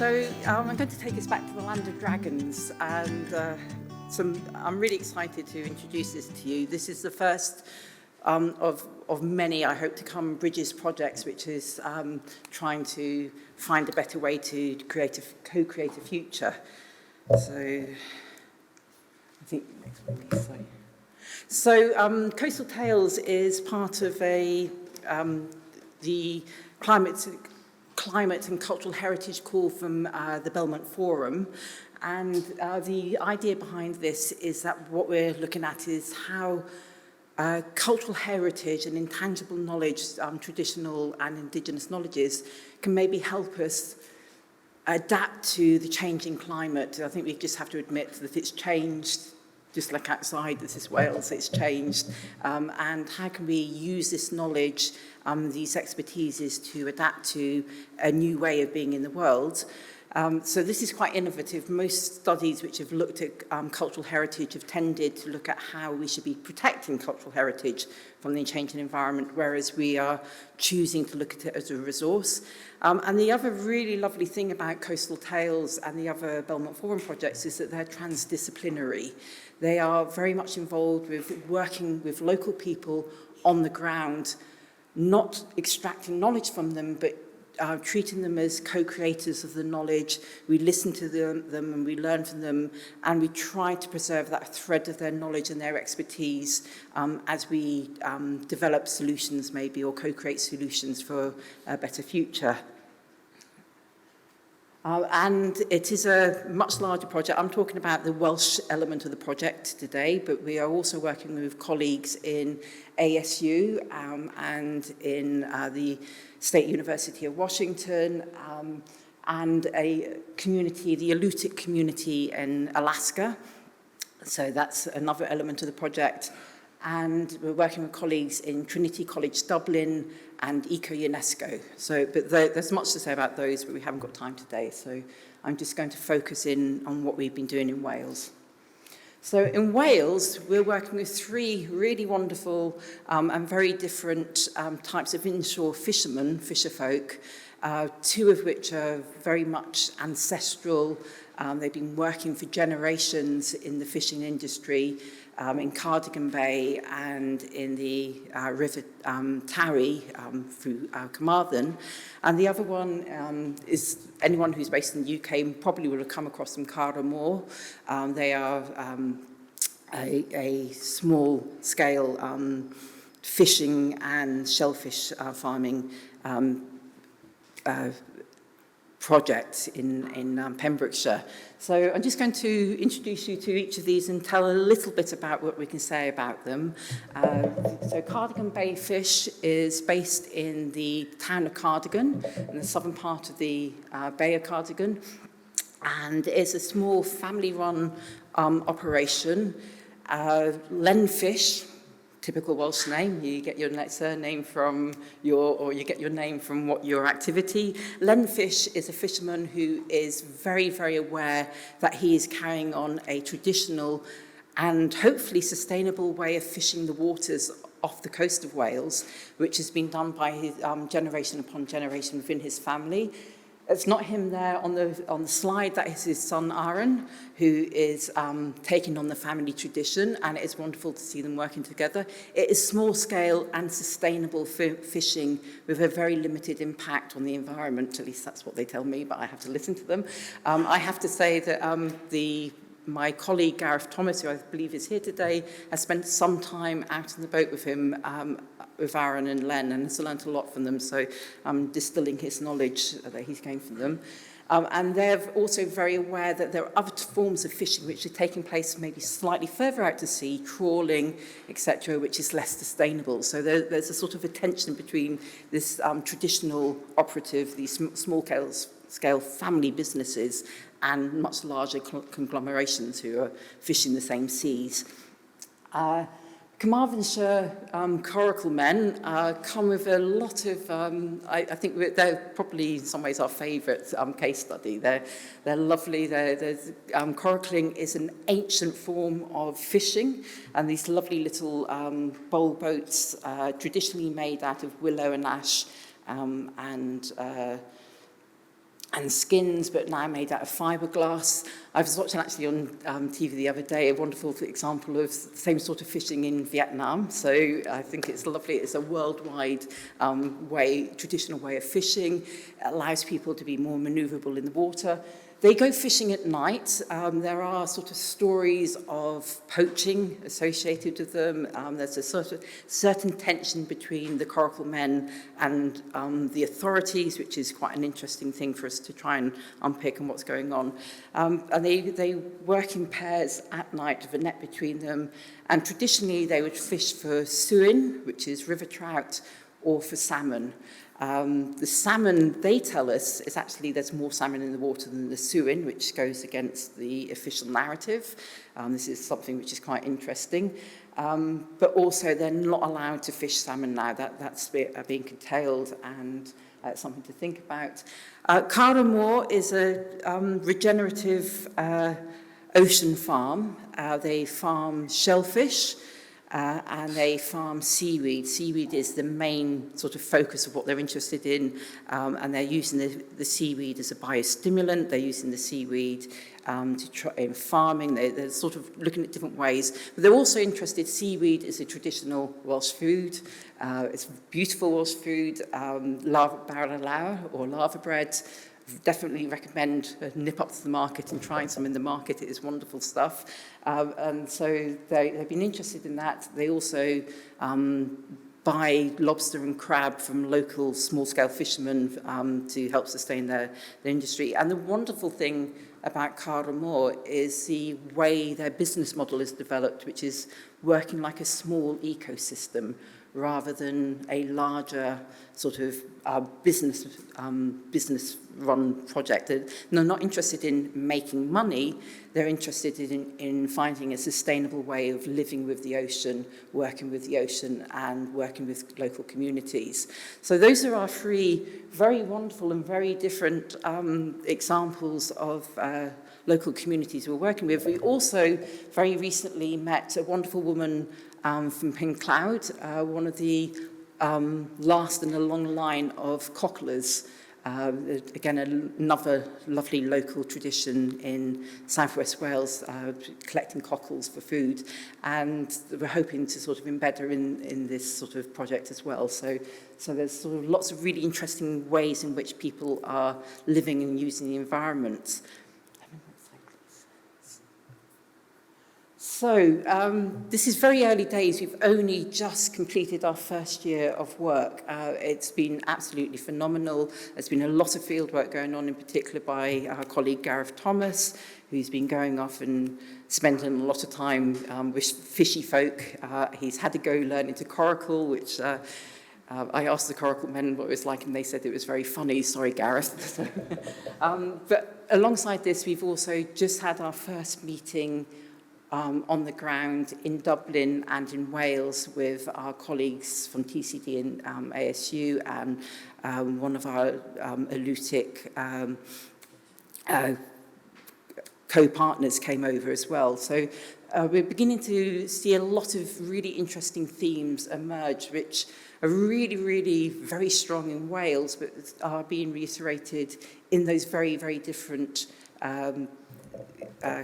I'm going to take us back to the land of dragons, and I'm really excited to introduce this to you. This is the first of many, I hope to come, Bridges projects, which is trying to find a better way to co-create a future. So, I think next one, please. Coastal Tales is part of the Climate and Cultural Heritage call from the Belmont Forum. And the idea behind this is that what we're looking at is how cultural heritage and intangible knowledge, traditional and indigenous knowledges, can maybe help us adapt to the changing climate. I think we just have to admit that it's changed. Just like outside, this is Wales, it's changed. And how can we use this knowledge, these expertises to adapt to a new way of being in the world? So this is quite innovative. Most studies which have looked at cultural heritage have tended to look at how we should be protecting cultural heritage from the changing environment, whereas we are choosing to look at it as a resource. And the other really lovely thing about Coastal Tales and the other Belmont Forum projects is that they're transdisciplinary. They are very much involved with working with local people on the ground, not extracting knowledge from them, but treating them as co-creators of the knowledge. We listen to them and we learn from them, and we try to preserve that thread of their knowledge and their expertise as we develop solutions maybe, or co-create solutions for a better future. And it is a much larger project. I'm talking about the Welsh element of the project today, but we are also working with colleagues in ASU and in the State University of Washington and a community, the Alutiiq community in Alaska. So that's another element of the project. And we're working with colleagues in Trinity College Dublin and Eco-UNESCO. But there's much to say about those, but we haven't got time today. So I'm just going to focus in on what we've been doing in Wales. So in Wales, we're working with three really wonderful and very different types of inshore fishermen, fisherfolk, two of which are very much ancestral. They've been working for generations in the fishing industry, in Cardigan Bay and in the River Tarry through Carmarthen. And the other one is anyone who's based in the UK probably will have come across them, Cara Moore. They are a small-scale fishing and shellfish farming project in Pembrokeshire. So I'm just going to introduce you to each of these and tell a little bit about what we can say about them. So Cardigan Bay Fish is based in the town of Cardigan, in the southern part of the Bay of Cardigan, and it's a small family-run operation. Lenfish, typical Welsh name, you get your surname from you get your name from what your activity. Lenfish is a fisherman who is very, very aware that he is carrying on a traditional and hopefully sustainable way of fishing the waters off the coast of Wales, which has been done by his generation upon generation within his family. It's not him there on the slide, that is his son Aaron, who is taking on the family tradition, and it is wonderful to see them working together. It is small scale and sustainable fishing with a very limited impact on the environment, at least that's what they tell me, but I have to listen to them. I have to say that my colleague Gareth Thomas, who I believe is here today, has spent some time out on the boat with him, with Aaron and Len, and has learned a lot from them, so I'm distilling his knowledge that he's gained from them. And they're also very aware that there are other forms of fishing which are taking place maybe slightly further out to sea, trawling, etc., which is less sustainable. So there's a sort of a tension between this traditional operative, these small-scale family businesses, and much larger conglomerations who are fishing the same seas. Carmarthenshire coracle men come with a lot of, I think they're probably in some ways our favourite case study. They're lovely. Coracling is an ancient form of fishing, and these lovely little bowl boats, traditionally made out of willow and ash, and and skins, but now made out of fiberglass. I was watching actually on TV the other day a wonderful example of the same sort of fishing in Vietnam. So I think it's lovely. It's a worldwide traditional way of fishing. It allows people to be more maneuverable in the water. They go fishing at night. There are sort of stories of poaching associated with them. There's a sort of certain tension between the coracle men and the authorities, which is quite an interesting thing for us to try and unpick on what's going on. And they work in pairs at night with a net between them. And traditionally, they would fish for suin, which is river trout, or for salmon. The salmon, they tell us, is actually there's more salmon in the water than the suin, which goes against the official narrative. This is something which is quite interesting. But also, they're not allowed to fish salmon now. That's being curtailed, and something to think about. Cara Moor is a regenerative ocean farm. They farm shellfish. And they farm seaweed. Seaweed is the main sort of focus of what they're interested in, and they're using the seaweed as a biostimulant. They're using the seaweed in farming. They're sort of looking at different ways. But they're also interested, seaweed is a traditional Welsh food. It's beautiful Welsh food, barra or lava bread. Definitely recommend nip up to the market and trying some in the market. It is wonderful stuff. And so they've been interested in that. They also buy lobster and crab from local small-scale fishermen to help sustain their industry. And the wonderful thing about Cara Moor is the way their business model is developed, which is working like a small ecosystem rather than a larger sort of business-run project. They're not interested in making money. They're interested in finding a sustainable way of living with the ocean, working with the ocean, and working with local communities. So those are our three very wonderful and very different examples of local communities we're working with. We also very recently met a wonderful woman from Pincloud, one of the last in a long line of cocklers. Again, another lovely local tradition in southwest Wales, collecting cockles for food, and we're hoping to sort of embed her in this sort of project as well. So there's sort of lots of really interesting ways in which people are living and using the environment. So this is very early days. We've only just completed our first year of work. It's been absolutely phenomenal. There's been a lot of field work going on, in particular by our colleague Gareth Thomas, who's been going off and spending a lot of time with fishy folk. He's had to go learn into coracle, which I asked the coracle men what it was like, and they said it was very funny. Sorry, Gareth. But alongside this, we've also just had our first meeting on the ground in Dublin and in Wales with our colleagues from TCD and ASU, and one of our Elutic co-partners came over as well. So we're beginning to see a lot of really interesting themes emerge, which are really, really very strong in Wales, but are being reiterated in those very, very different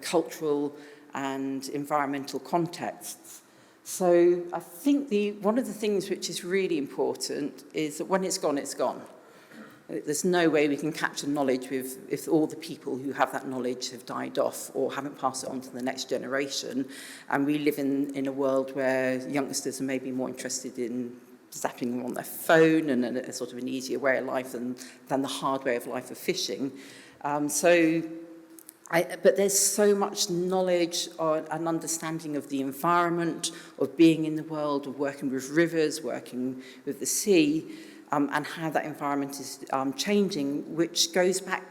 cultural and environmental contexts. So I think one of the things which is really important is that when it's gone, it's gone. There's no way we can capture knowledge if all the people who have that knowledge have died off or haven't passed it on to the next generation. And we live in a world where youngsters are maybe more interested in zapping them on their phone and a sort of an easier way of life than the hard way of life of fishing. But there's so much knowledge and understanding of the environment, of being in the world, of working with rivers, working with the sea, and how that environment is changing, which goes back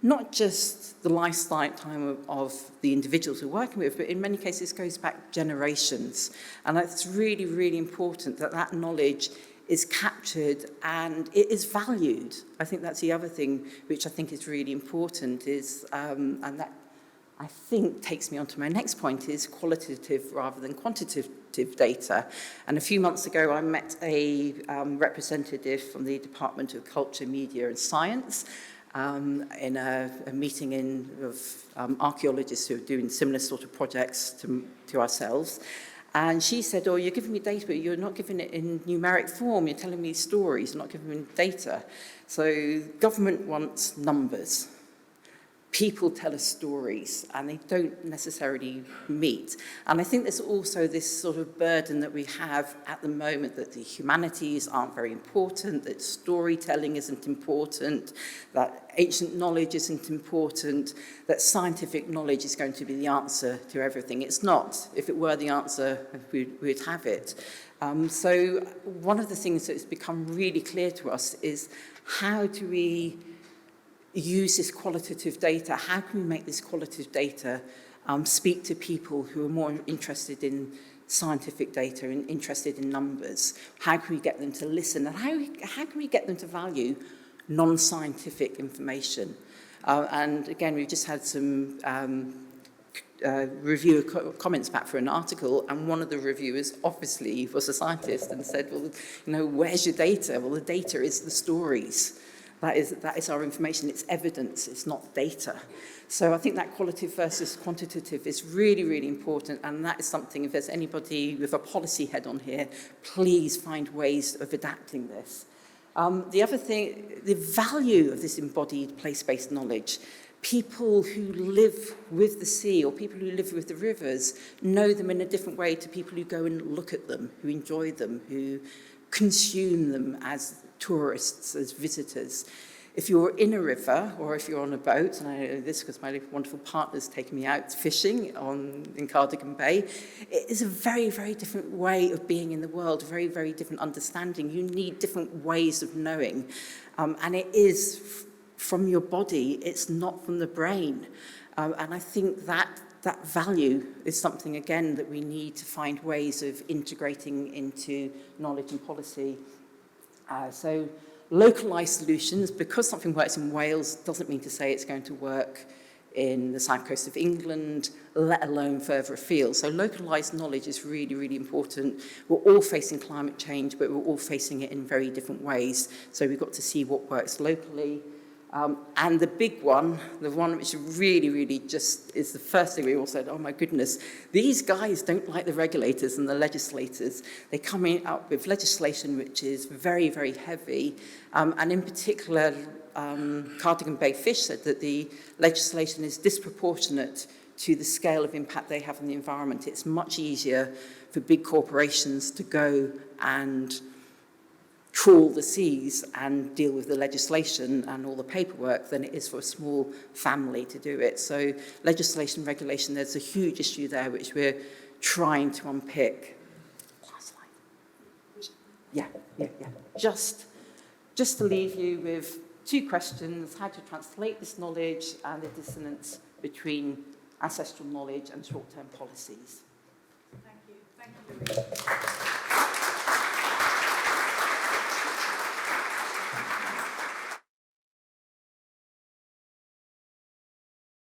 not just the lifetime of the individuals we're working with, but in many cases goes back generations. And it's really, really important that that knowledge is captured and it is valued. I think that's the other thing which I think is really important is, and that I think takes me on to my next point, is qualitative rather than quantitative data. And a few months ago, I met a representative from the Department of Culture, Media and Science, in a meeting of archaeologists who are doing similar sort of projects to ourselves. And she said, oh, you're giving me data, but you're not giving it in numeric form. You're telling me stories, you're not giving me data. So government wants numbers. People tell us stories, and they don't necessarily meet. And I think there's also this sort of burden that we have at the moment that the humanities aren't very important, that storytelling isn't important, that ancient knowledge isn't important, that scientific knowledge is going to be the answer to everything. It's not. If it were the answer, we'd have it. So one of the things that's become really clear to us is how do we use this qualitative data? How can we make this qualitative data speak to people who are more interested in scientific data and interested in numbers? How can we get them to listen? And how can we get them to value non-scientific information? And again, we've just had some reviewer comments back for an article, and one of the reviewers obviously was a scientist and said, well, you know, where's your data? Well, the data is the stories. That is our information. It's evidence. It's not data. So I think that qualitative versus quantitative is really, really important, and that is something, if there's anybody with a policy head on here, please find ways of adapting this. The other thing, the value of this embodied place-based knowledge. People who live with the sea or people who live with the rivers know them in a different way to people who go and look at them, who enjoy them, who consume them as tourists, as visitors. If you're in a river or if you're on a boat, and I know this because my wonderful partner's taken me out fishing in Cardigan Bay, it is a very, very different way of being in the world, a very, very different understanding. You need different ways of knowing, and it is from your body, it's not from the brain. And I think that value is something, again, that we need to find ways of integrating into knowledge and policy. So localised solutions, because something works in Wales doesn't mean to say it's going to work in the south coast of England, let alone further afield. So localised knowledge is really, really important. We're all facing climate change, but we're all facing it in very different ways. So we've got to see what works locally. And the big one, the one which really, really just is the first thing we all said, oh my goodness, these guys don't like the regulators and the legislators. They come up with legislation which is very, very heavy. And in particular, Cardigan Bay Fish said that the legislation is disproportionate to the scale of impact they have on the environment. It's much easier for big corporations to go and trawl the seas and deal with the legislation and all the paperwork than it is for a small family to do it. So legislation, regulation, there's a huge issue there which we're trying to unpick. Last slide. Yeah. Just to leave you with two questions: how to translate this knowledge and the dissonance between ancestral knowledge and short-term policies. Thank you, Louise.